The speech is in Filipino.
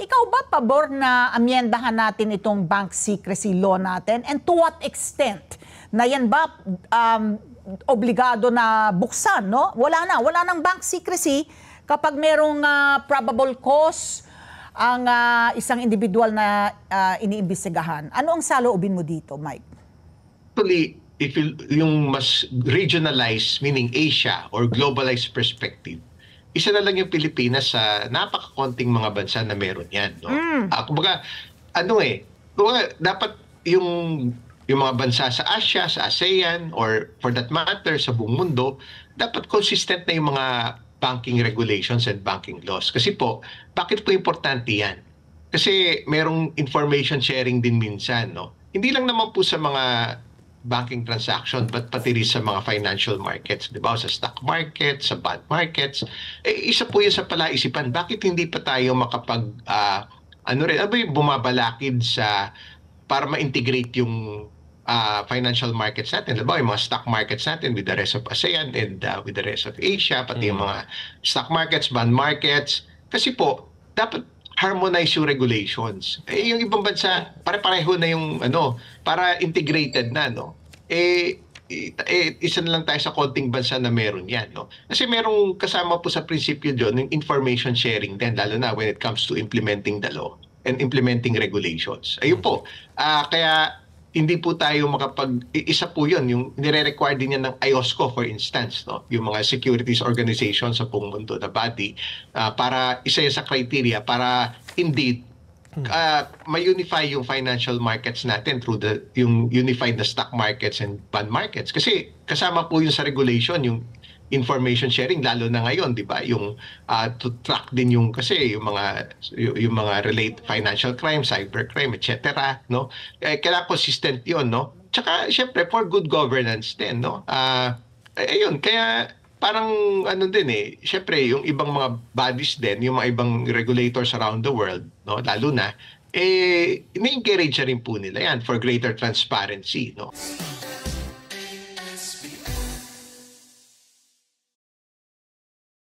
ikaw ba pabor na amyendahan natin itong bank secrecy law natin? And to what extent? Na yan ba obligado na buksan, no? Wala nang bank secrecy kapag merong probable cause ang isang individual na iniimbestigahan. Ano ang saloobin mo dito, Mike? Actually, if yung mas regionalized, meaning Asia or globalized perspective, isa na lang yung Pilipinas sa napakakonting mga bansa na meron yan. No? Kumbaga, dapat yung mga bansa sa Asia, sa ASEAN, or for that matter, sa buong mundo, dapat consistent na yung mga banking regulations and banking laws. Kasi po, bakit po importante yan? Kasi merong information sharing din minsan. No? Hindi lang naman po sa mga banking transaction, but pati rin sa mga financial markets, di ba? Sa stock market, sa bond markets. Isa po yun sa palaisipan. Bakit hindi pa tayo bumabalakid para ma-integrate yung financial markets natin. Diba? Yung mga stock markets natin with the rest of ASEAN and with the rest of Asia, pati yung mga stock markets, bond markets. Kasi po, dapat harmonize yung regulations. Yung ibang bansa, pare-pareho na yung para integrated na, no? Isa na lang tayo sa konting bansa na meron yan, no? Kasi merong kasama po sa prinsipyo doon yung information sharing din, lalo na when it comes to implementing the law and implementing regulations. Ayun po. Kaya hindi po tayo isa po yun, yung nire-require din yan ng IOSCO, for instance, no? Yung mga securities organization sa buong mundo na body, para isa sa criteria para indeed ma-unify yung financial markets natin through yung unified na stock markets and bond markets. Kasi kasama po yun sa regulation, yung information sharing, lalo na ngayon, di ba? Yung to track din yung mga financial crime, cybercrime, etc. No? Kailangan consistent yun, no? Tsaka, syempre, for good governance din, no? Ayun, kaya parang syempre, yung ibang mga bodies din, yung mga ibang regulators around the world, no? Lalo na, ini-encourage rin po nila yan for greater transparency, no?